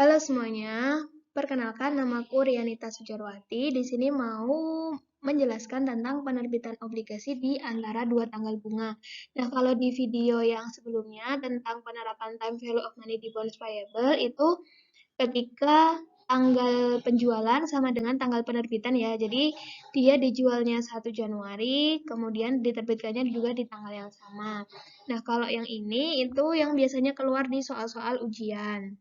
Halo semuanya, perkenalkan namaku Rianita Sujarwati. Di sini mau menjelaskan tentang penerbitan obligasi di antara dua tanggal bunga. Nah, kalau di video yang sebelumnya tentang penerapan time value of money di bonds payable itu ketika tanggal penjualan sama dengan tanggal penerbitan ya. Jadi dia dijualnya 1 Januari, kemudian diterbitkannya juga di tanggal yang sama. Nah, kalau yang ini itu yang biasanya keluar di soal-soal ujian.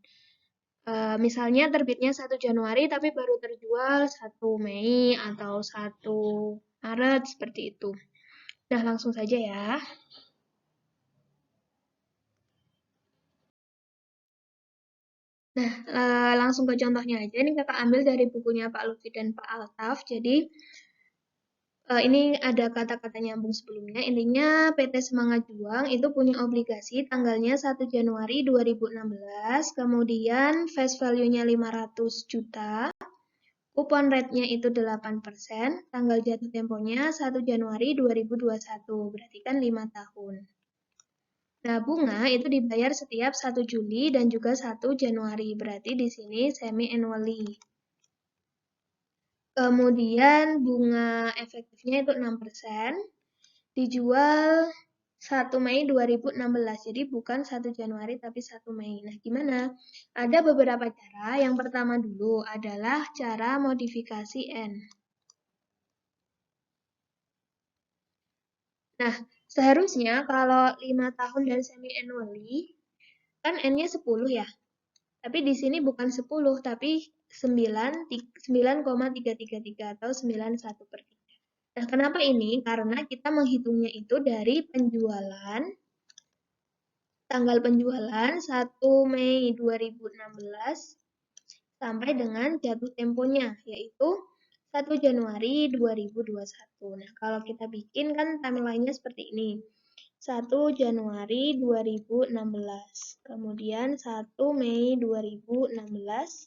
Misalnya terbitnya 1 Januari tapi baru terjual 1 Mei atau 1 Maret seperti itu. Nah, langsung saja ya. Nah, langsung ke contohnya aja. Ini kakak ambil dari bukunya Pak Lutfi dan Pak Altaf. Jadi, ini ada kata-kata nyambung sebelumnya. Intinya PT Semangat Juang itu punya obligasi tanggalnya 1 Januari 2016, kemudian face value-nya 500 juta. Kupon rate-nya itu 8%, tanggal jatuh temponya 1 Januari 2021, berarti kan 5 tahun. Nah, bunga itu dibayar setiap 1 Juli dan juga 1 Januari, berarti di sini semi-annually. Kemudian bunga efektifnya itu 6%, dijual 1 Mei 2016, jadi bukan 1 Januari tapi 1 Mei. Nah, gimana? Ada beberapa cara. Yang pertama dulu adalah cara modifikasi N. Nah, seharusnya kalau 5 tahun dan semi-annually, kan N-nya 10 ya. Tapi di sini bukan 10, tapi 9,333 atau 91/3. Nah, kenapa ini? Karena kita menghitungnya itu dari penjualan, tanggal penjualan 1 Mei 2016 sampai dengan jatuh temponya, yaitu 1 Januari 2021. Nah, kalau kita bikin kan timeline-nya seperti ini. 1 Januari 2016, kemudian 1 Mei 2016,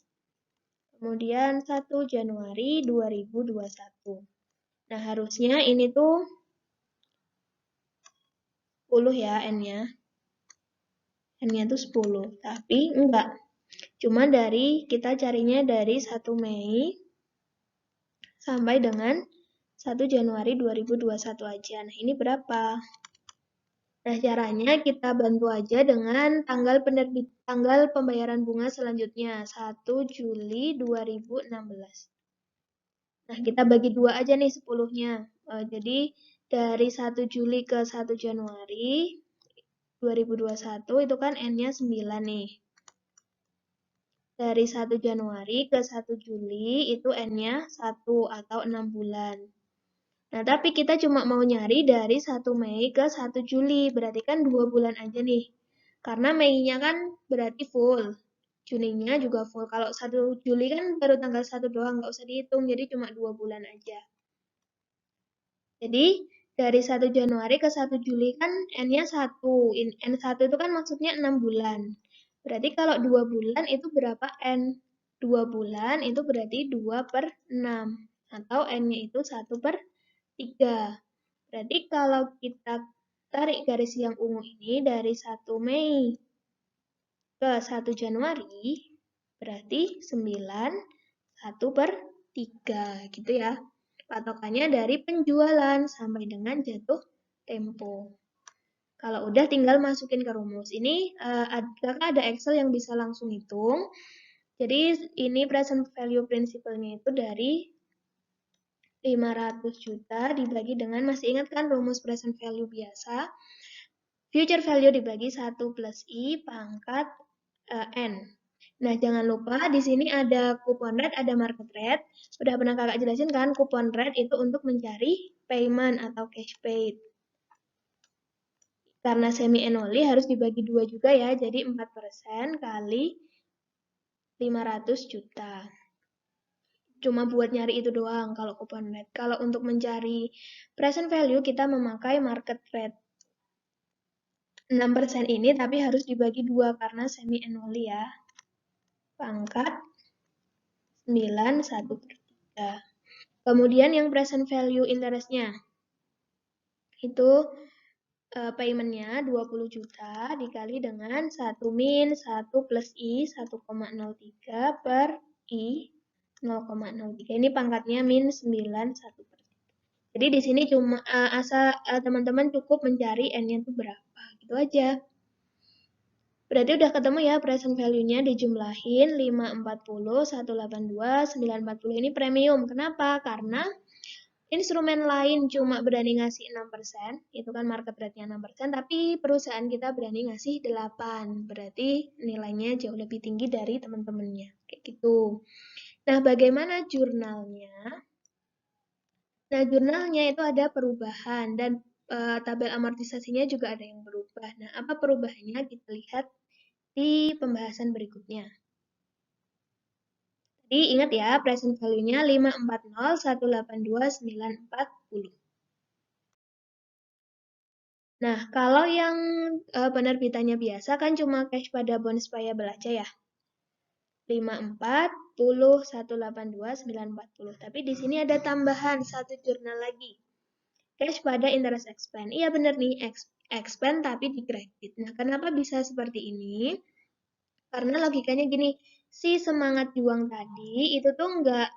kemudian 1 Januari 2021. Nah, harusnya ini tuh 10 ya N-nya. N-nya tuh 10, tapi enggak. Cuma kita carinya dari 1 Mei sampai dengan 1 Januari 2021 aja. Nah, ini berapa? Nah, caranya kita bantu aja dengan tanggal pembayaran bunga selanjutnya, 1 Juli 2016. Nah, kita bagi 2 aja nih 10-nya. Jadi, dari 1 Juli ke 1 Januari 2021 itu kan N-nya 9 nih. Dari 1 Januari ke 1 Juli itu N-nya 1 atau 6 bulan. Nah, tapi kita cuma mau nyari dari 1 Mei ke 1 Juli, berarti kan 2 bulan aja nih. Karena Mei-nya kan berarti full, Juninya juga full. Kalau 1 Juli kan baru tanggal 1 doang, nggak usah dihitung, jadi cuma 2 bulan aja. Jadi, dari 1 Januari ke 1 Juli kan N-nya 1. N1 itu kan maksudnya 6 bulan. Berarti kalau 2 bulan itu berapa N? 2 bulan itu berarti 2/6. Atau N-nya itu 1/3. Berarti kalau kita tarik garis yang ungu ini dari 1 Mei ke 1 Januari, berarti 9, 1/3 gitu ya. Patokannya dari penjualan sampai dengan jatuh tempo. Kalau udah tinggal masukin ke rumus. Ini kakak ada Excel yang bisa langsung hitung. Jadi ini present value principle-nya itu dari 500 juta dibagi dengan, masih ingat kan rumus present value biasa? Future value dibagi 1 plus I pangkat N. Nah, jangan lupa di sini ada coupon rate, ada market rate. Sudah pernah kakak jelasin kan, coupon rate itu untuk mencari payment atau cash paid. Karena semi-annually harus dibagi 2 juga ya, jadi 4% kali 500 juta. Cuma buat nyari itu doang kalau coupon rate. Kalau untuk mencari present value, kita memakai market rate. 6% ini tapi harus dibagi 2 karena semi-annually ya. Pangkat 9, 1/3. Kemudian yang present value interest-nya itu paymentnya 20 juta dikali dengan 1 min 1 plus I 1,03 per I 0,03. Ini pangkatnya min 91%. Jadi di sini cuma asal teman-teman cukup mencari N-nya itu berapa. Gitu aja. Berarti udah ketemu ya present value-nya dijumlahin 540, 182, 940 ini premium. Kenapa? Karena instrumen lain cuma berani ngasih 6%, itu kan market rate-nya 6%, tapi perusahaan kita berani ngasih 8%. Berarti nilainya jauh lebih tinggi dari teman-temannya. Kayak gitu. Nah, bagaimana jurnalnya? Nah, jurnalnya itu ada perubahan dan tabel amortisasinya juga ada yang berubah. Nah, apa perubahannya? Kita lihat di pembahasan berikutnya. Jadi ingat ya, present value-nya 540, 182, 940. Nah, kalau yang penerbitannya biasa kan cuma cash pada bonds payable aja ya. 540, 182, 940. Tapi di sini ada tambahan satu jurnal lagi. Cash pada interest expense. Iya bener nih, expense tapi di kredit. Nah, kenapa bisa seperti ini? Karena logikanya gini, si semangat juang tadi itu tuh nggak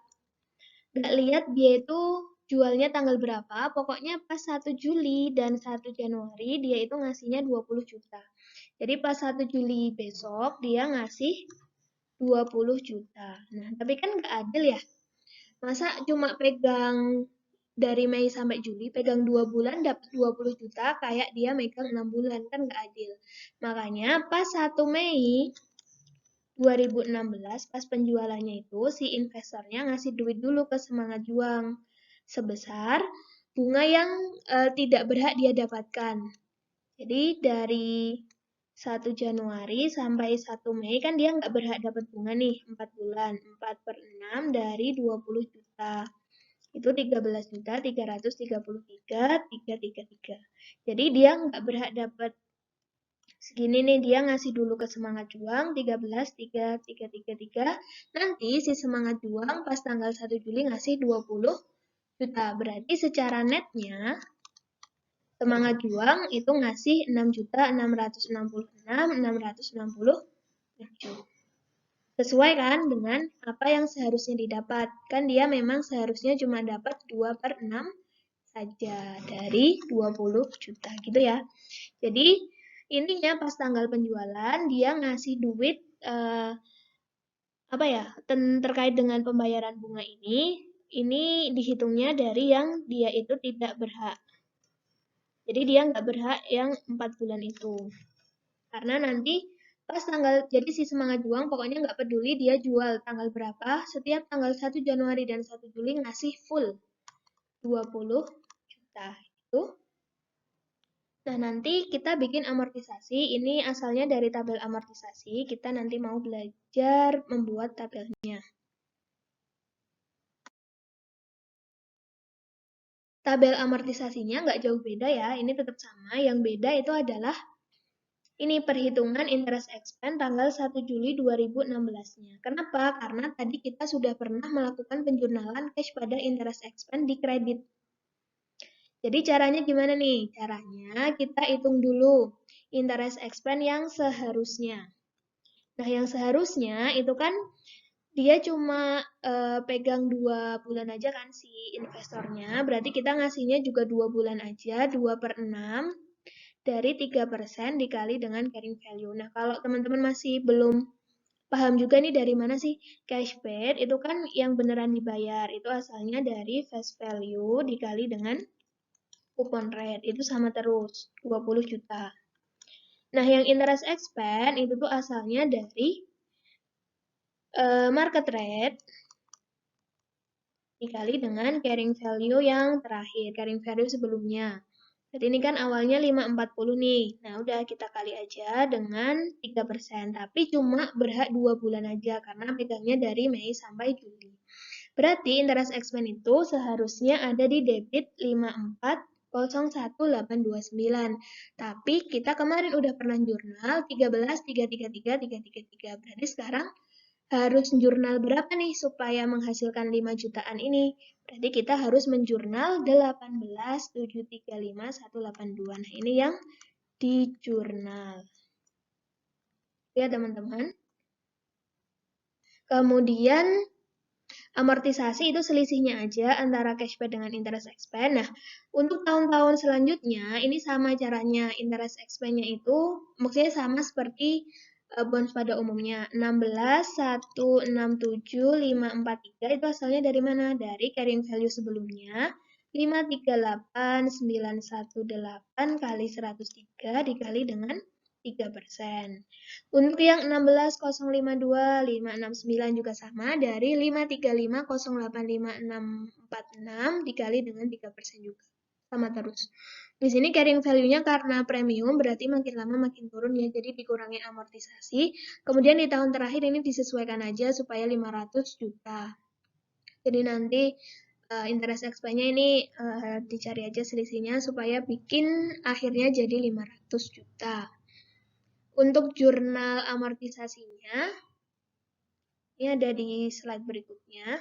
lihat dia itu jualnya tanggal berapa, pokoknya pas 1 Juli dan 1 Januari dia itu ngasihnya 20 juta. Jadi pas 1 Juli besok dia ngasih 20 juta. Nah, tapi kan nggak adil ya. Masa cuma pegang dari Mei sampai Juli, pegang 2 bulan dapat 20 juta, kayak dia megang 6 bulan, kan nggak adil. Makanya pas 1 Mei 2016, pas penjualannya itu, si investornya ngasih duit dulu ke Semangat Juang, sebesar bunga yang tidak berhak dia dapatkan. Jadi dari 1 Januari sampai 1 Mei kan dia nggak berhak dapat bunga nih, 4 bulan. 4 per 6 dari 20 juta. Itu 13 juta 333 Jadi dia nggak berhak dapat segini nih, dia ngasih dulu ke Semangat Juang 13.333. Nanti si Semangat Juang pas tanggal 1 Juli ngasih 20 juta. Berarti secara netnya Semangat Juang itu ngasih 6.666.667. Sesuai kan dengan apa yang seharusnya didapat. Kan dia memang seharusnya cuma dapat 2 per 6 saja dari 20 juta gitu ya. Jadi intinya pas tanggal penjualan dia ngasih duit terkait dengan pembayaran bunga ini dihitungnya dari yang dia itu tidak berhak. Jadi dia nggak berhak yang 4 bulan itu. Karena nanti pas jadi si Semangat Juang pokoknya nggak peduli dia jual tanggal berapa, setiap tanggal 1 Januari dan 1 Juli ngasih full 20 juta. Itu. Nah, nanti kita bikin amortisasi. Ini asalnya dari tabel amortisasi. Kita nanti mau belajar membuat tabelnya. Tabel amortisasinya nggak jauh beda ya. Ini tetap sama. Yang beda itu adalah ini perhitungan interest expense tanggal 1 Juli 2016-nya. Kenapa? Karena tadi kita sudah pernah melakukan penjurnalan cash pada interest expense di kredit. Jadi caranya gimana nih? Caranya kita hitung dulu interest expense yang seharusnya. Nah, yang seharusnya itu kan dia cuma pegang 2 bulan aja kan si investornya. Berarti kita ngasihnya juga 2 bulan aja, 2 per 6 dari 3% dikali dengan carrying value. Nah, kalau teman-teman masih belum paham juga nih dari mana sih cash paid, itu kan yang beneran dibayar. Itu asalnya dari face value dikali dengan coupon rate. Itu sama terus, 20 juta. Nah, yang interest expense itu tuh asalnya dari market rate dikali dengan carrying value yang terakhir, carrying value sebelumnya. Jadi ini kan awalnya 540 nih. Nah, udah kita kali aja dengan 3%. Tapi cuma berhak 2 bulan aja karena pegangnya dari Mei sampai Juli. Berarti interest expense itu seharusnya ada di debit 5401829. Tapi kita kemarin udah pernah jurnal 13 333 333. Berarti sekarang harus jurnal berapa nih supaya menghasilkan 5 jutaan ini? Berarti kita harus menjurnal 18.735.182. Nah, ini yang di jurnal. Ya, teman-teman. Kemudian amortisasi itu selisihnya aja antara cash paid dengan interest expense. Nah, untuk tahun-tahun selanjutnya ini sama caranya. Interest expense-nya itu maksudnya sama seperti bonds pada umumnya. 16.167.543 itu asalnya dari mana? Dari carrying value sebelumnya. 538.918 kali 103 dikali dengan 3%. Untuk yang 16.052.569 juga sama, dari 535.085.646 dikali dengan 3% juga. Sama terus. Di sini carrying value-nya karena premium, berarti makin lama makin turun ya, jadi dikurangi amortisasi. Kemudian di tahun terakhir ini disesuaikan aja supaya 500 juta. Jadi nanti interest expense-nya ini dicari aja selisihnya supaya bikin akhirnya jadi 500 juta. Untuk jurnal amortisasinya, ini ada di slide berikutnya.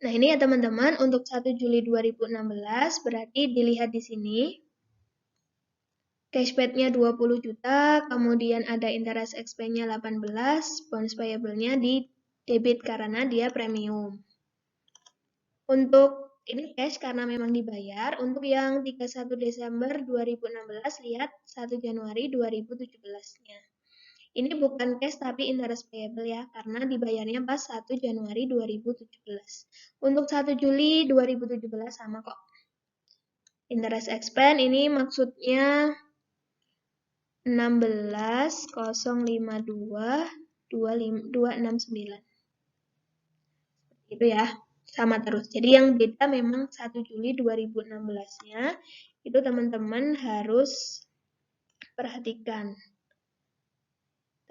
Nah, ini ya teman-teman, untuk 1 Juli 2016, berarti dilihat di sini. Cash paid-nya 20 juta, kemudian ada interest expense-nya 18, bonds payable-nya di debit karena dia premium. Untuk ini cash karena memang dibayar. Untuk yang 31 Desember 2016, lihat 1 Januari 2017-nya. Ini bukan cash tapi interest payable ya, karena dibayarnya pas 1 Januari 2017. Untuk 1 Juli 2017 sama kok. Interest expense ini maksudnya 16.052.269. Itu ya, sama terus. Jadi yang beda memang 1 Juli 2016-nya, itu teman-teman harus perhatikan.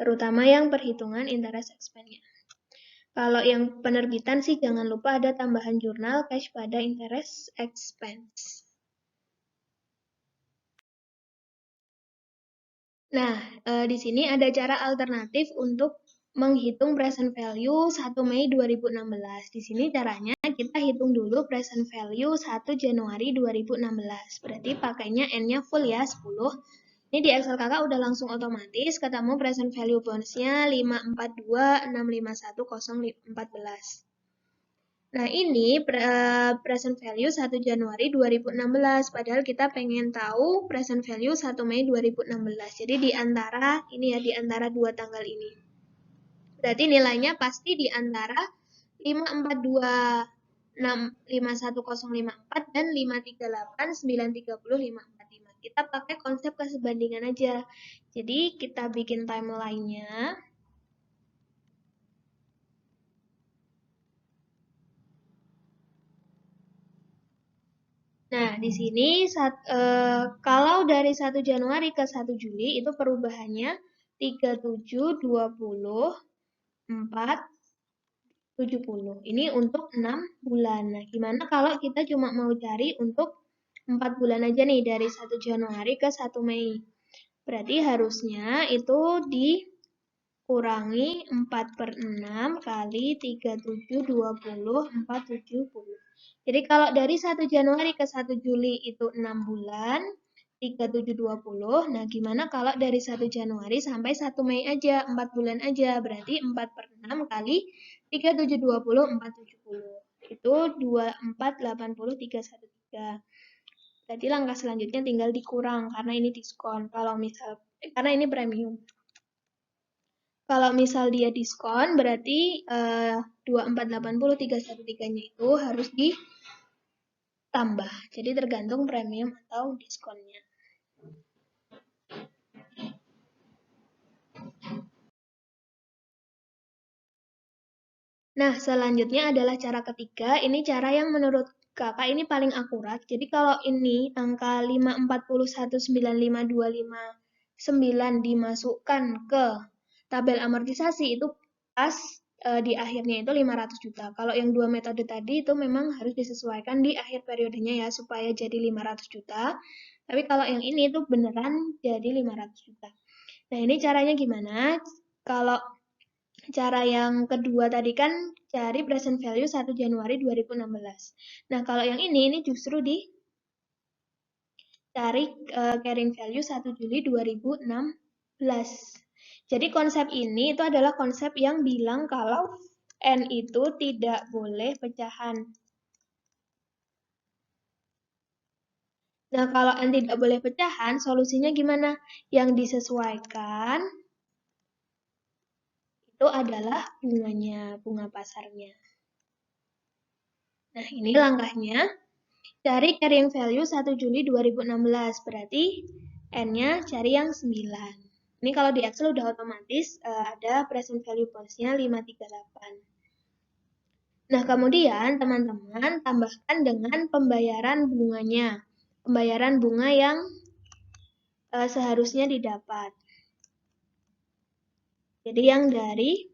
Terutama yang perhitungan interest expense-nya. Kalau yang penerbitan sih jangan lupa ada tambahan jurnal cash pada interest expense. Nah, di sini ada cara alternatif untuk menghitung present value 1 Mei 2016. Di sini caranya kita hitung dulu present value 1 Januari 2016. Berarti pakainya N-nya full ya, 10. Ini di Excel kakak udah langsung otomatis ketemu present value bonds-nya 542.651.014. Nah, ini present value 1 Januari 2016. Padahal kita pengen tahu present value 1 Mei 2016. Jadi di antara ini ya, di antara dua tanggal ini. Berarti nilainya pasti di antara 542.51054 dan 538.930.545. Kita pakai konsep kesebandingan aja. Jadi kita bikin timeline-nya. Nah, di sini kalau dari 1 Januari ke 1 Juli itu perubahannya 37,20,4,70. Ini untuk 6 bulan. Nah, gimana kalau kita cuma mau cari untuk 4 bulan aja nih dari 1 Januari ke 1 Mei. Berarti harusnya itu dikurangi 4/6 kali 37,20,4,70. Jadi kalau dari 1 Januari ke 1 Juli itu 6 bulan, 3720. Nah, gimana kalau dari 1 Januari sampai 1 Mei aja, 4 bulan aja. Berarti 4/6 kali 3720, 470. Itu 2480,313. Jadi langkah selanjutnya tinggal dikurang karena ini diskon. Karena ini premium. Kalau misal dia diskon, berarti 2480,313-nya itu harus ditambah. Jadi tergantung premium atau diskonnya. Nah, selanjutnya adalah cara ketiga. Ini cara yang menurut kakak ini paling akurat. Jadi kalau ini angka 5419525,9 dimasukkan ke tabel amortisasi itu pas di akhirnya itu 500 juta. Kalau yang dua metode tadi itu memang harus disesuaikan di akhir periodenya ya supaya jadi 500 juta. Tapi kalau yang ini itu beneran jadi 500 juta. Nah, ini caranya gimana? Kalau cara yang kedua tadi kan cari present value 1 Januari 2016. Nah, kalau yang ini justru cari carrying value 1 Juli 2016. Jadi konsep ini itu adalah konsep yang bilang kalau N itu tidak boleh pecahan. Nah, kalau N tidak boleh pecahan, solusinya gimana? Yang disesuaikan itu adalah bunganya, bunga pasarnya. Nah, ini langkahnya. Cari carrying value 1 Juli 2016, berarti N-nya cari yang 9. Ini kalau di Excel udah otomatis ada present value post-nya 538. Nah, kemudian teman-teman tambahkan dengan pembayaran bunganya. Pembayaran bunga yang seharusnya didapat. Jadi yang dari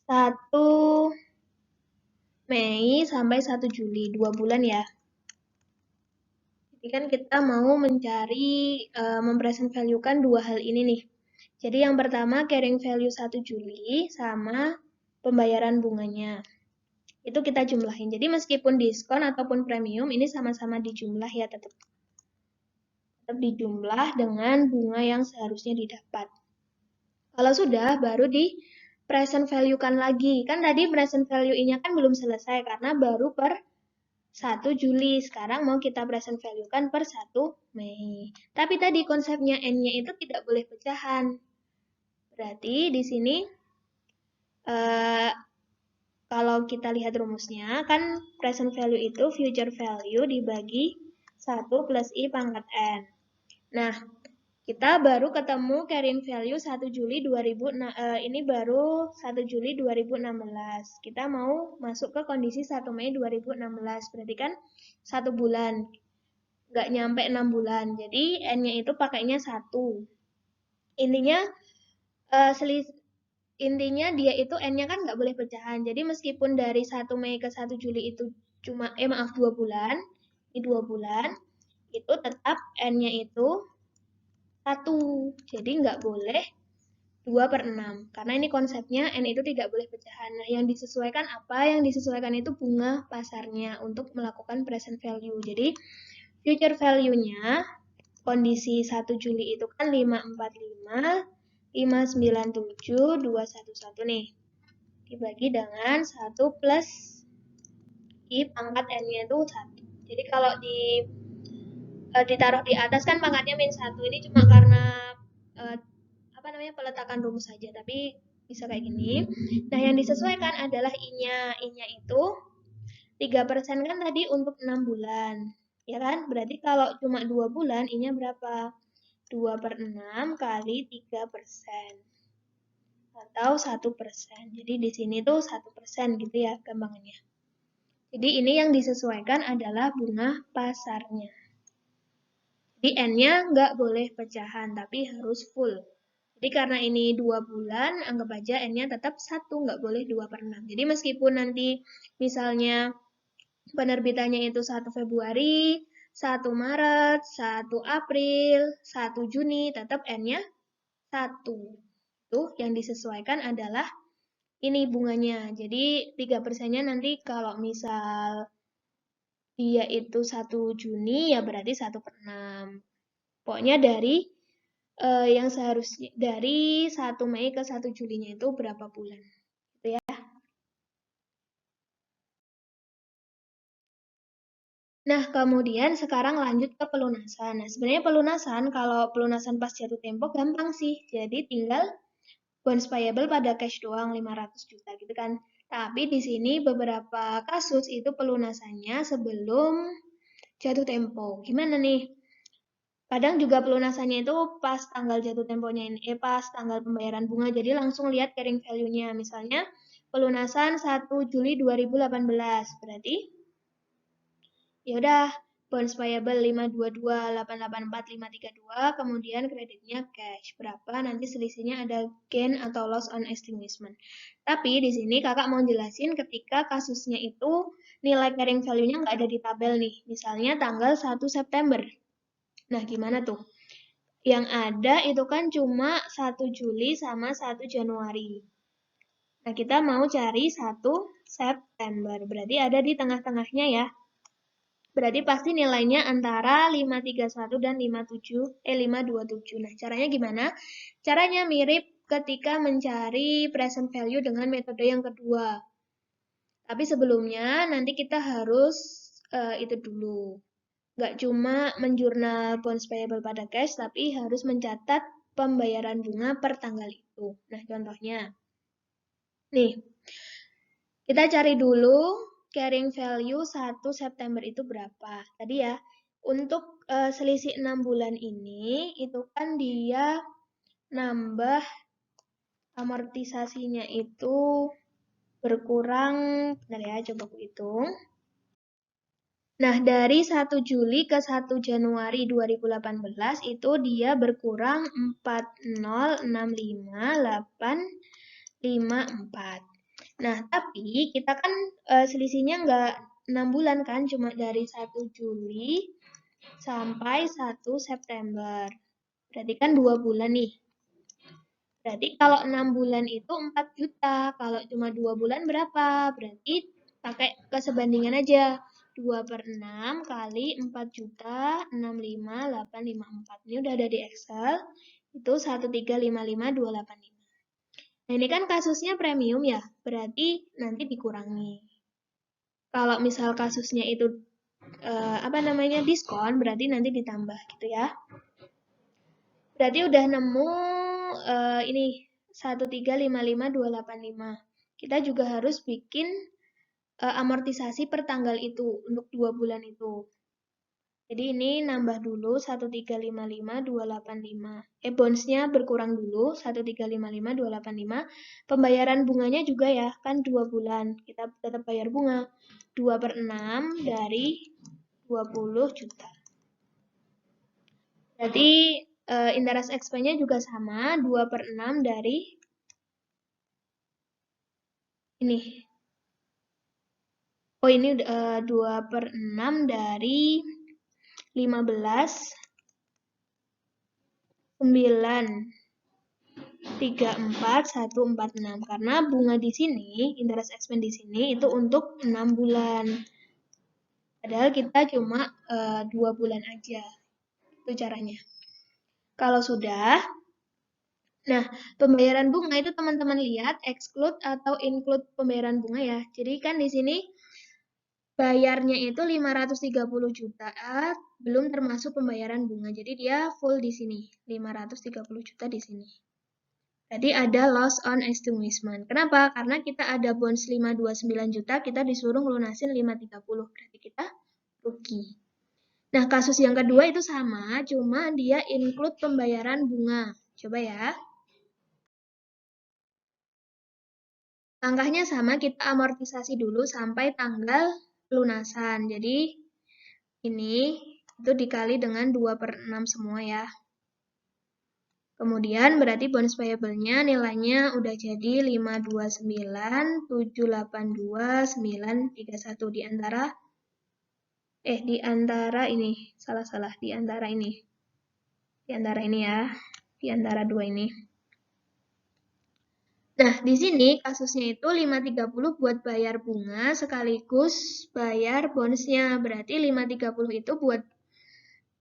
1 Mei sampai 1 Juli, 2 bulan ya. Jadi kan kita mau mencari, mempresent value-kan dua hal ini nih. Jadi yang pertama carrying value 1 Juli sama pembayaran bunganya. Itu kita jumlahin. Jadi meskipun diskon ataupun premium ini sama-sama dijumlah ya, tetap dijumlah dengan bunga yang seharusnya didapat. Kalau sudah, baru di present value-kan lagi. Kan tadi present value-nya kan belum selesai karena baru per 1 Juli. Sekarang mau kita present value-kan per 1 Mei. Tapi tadi konsepnya N-nya itu tidak boleh pecahan. Berarti di sini kalau kita lihat rumusnya, kan present value itu future value dibagi 1 plus I pangkat N. Nah, kita baru ketemu carrying value 1 Juli 2000, ini baru 1 Juli 2016. Kita mau masuk ke kondisi 1 Mei 2016. Berarti kan 1 bulan. Nggak nyampe 6 bulan. Jadi N-nya itu pakainya 1. Intinya intinya dia itu N-nya kan nggak boleh pecahan. Jadi meskipun dari 1 Mei ke 1 Juli itu cuma, 2 bulan. Ini 2 bulan. Itu tetap N-nya itu 1. Jadi nggak boleh 2 per 6. Karena ini konsepnya N itu tidak boleh pecahan. Nah, yang disesuaikan apa? Yang disesuaikan itu bunga pasarnya untuk melakukan present value. Jadi, future value-nya kondisi 1 Juli itu kan 545, 597, 211 nih. Dibagi dengan 1 plus I pangkat N-nya itu 1. Jadi kalau ditaruh di atas kan pangkatnya min 1. Ini cuma karena peletakan rumus saja, tapi bisa kayak gini. Nah, yang disesuaikan adalah I-nya. I-nya itu 3% kan tadi untuk 6 bulan. Ya kan? Berarti kalau cuma 2 bulan, I-nya berapa? 2 per 6 kali 3%. Atau 1%. Jadi di sini tuh 1% gitu ya gampangannya. Jadi ini yang disesuaikan adalah bunga pasarnya. Jadi N-nya nggak boleh pecahan, tapi harus full. Jadi karena ini 2 bulan, anggap aja N-nya tetap 1, nggak boleh 2 per 6. Jadi meskipun nanti misalnya penerbitannya itu 1 Februari, 1 Maret, 1 April, 1 Juni, tetap N-nya 1. Tuh, yang disesuaikan adalah ini bunganya. Jadi 3%-nya nanti kalau misal dia itu 1 Juni, ya berarti 1 per 6. Pokoknya dari yang seharusnya dari 1 Mei ke 1 Julinya itu berapa bulan. Gitu ya. Nah, kemudian sekarang lanjut ke pelunasan. Nah, sebenarnya pelunasan, kalau pelunasan pas jatuh tempo gampang sih. Jadi tinggal bonds payable pada cash doang 500 juta gitu kan. Tapi di sini beberapa kasus itu pelunasannya sebelum jatuh tempo. Gimana nih? Kadang juga pelunasannya itu pas tanggal jatuh temponya ini, pas tanggal pembayaran bunga. Jadi langsung lihat carrying value-nya. Misalnya pelunasan 1 Juli 2018. Berarti ya udah bonds payable 522,884,532, kemudian kreditnya cash. Berapa nanti selisihnya ada gain atau loss on extinguishment. Tapi di sini kakak mau jelasin ketika kasusnya itu nilai carrying value-nya nggak ada di tabel nih. Misalnya tanggal 1 September. Nah, gimana tuh? Yang ada itu kan cuma 1 Juli sama 1 Januari. Nah, kita mau cari 1 September. Berarti ada di tengah-tengahnya ya. Berarti pasti nilainya antara 531 dan 527. Nah, caranya gimana? Caranya mirip ketika mencari present value dengan metode yang kedua. Tapi sebelumnya nanti kita harus itu dulu. Nggak cuma menjurnal bonds payable pada cash, tapi harus mencatat pembayaran bunga per tanggal itu. Nah, contohnya. Nih, kita cari dulu carrying value 1 September itu berapa. Tadi ya, untuk selisih 6 bulan ini, itu kan dia nambah amortisasinya itu berkurang, bentar ya, coba aku hitung. Nah, dari 1 Juli ke 1 Januari 2018 itu dia berkurang 4065,854. Nah, tapi kita kan selisihnya nggak 6 bulan kan, cuma dari 1 Juli sampai 1 September. Berarti kan 2 bulan nih. Berarti kalau 6 bulan itu 4 juta, kalau cuma 2 bulan berapa? Berarti pakai kesebandingan aja. 2 per 6 kali 4 juta, 65,854. Ini udah ada di Excel. Itu 1355285. Nah, ini kan kasusnya premium ya, berarti nanti dikurangi. Kalau misal kasusnya itu diskon, berarti nanti ditambah gitu ya. Berarti udah nemu ini 1355285. Kita juga harus bikin amortisasi per tanggal itu untuk 2 bulan itu. Jadi ini nambah dulu 1355285. Bondsnya berkurang dulu 1355285. Pembayaran bunganya juga ya, kan 2 bulan. Kita tetap bayar bunga. 2 per 6 dari 20 juta. Berarti interest expense-nya juga sama, 2 per 6 dari ini. Oh, ini 2 per 6 dari 15, 9, 34,146. Karena bunga di sini, interest expense di sini itu untuk 6 bulan. Padahal kita cuma 2 bulan aja. Itu caranya. Kalau sudah, nah, pembayaran bunga itu teman-teman lihat exclude atau include pembayaran bunga ya. Jadi kan di sini bayarnya itu 530 juta, belum termasuk pembayaran bunga. Jadi dia full di sini, 530 juta di sini. Jadi ada loss on extinguishment. Kenapa? Karena kita ada bonds 529 juta, kita disuruh lunasin 530. Berarti kita rugi. Nah, kasus yang kedua itu sama, cuma dia include pembayaran bunga. Coba ya. Langkahnya sama, kita amortisasi dulu sampai tanggal lunasan. Jadi, ini itu dikali dengan 2 per 6 semua ya. Kemudian berarti bonus payable-nya nilainya udah jadi 529,782,931 di antara ini. Salah, di antara ini. Di antara ini ya. Di antara dua ini. Nah, di sini kasusnya itu 530 buat bayar bunga sekaligus bayar bonusnya. Berarti 530 itu buat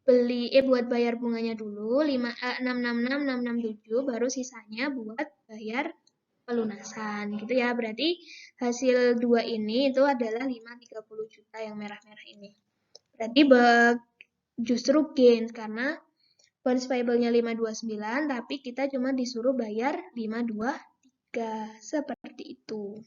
buat bayar bunganya dulu 666,667 baru sisanya buat bayar pelunasan gitu ya. Berarti hasil dua ini itu adalah 530 juta yang merah-merah ini. Berarti justru gain karena bonus payable-nya 529 tapi kita cuma disuruh bayar 523 seperti itu.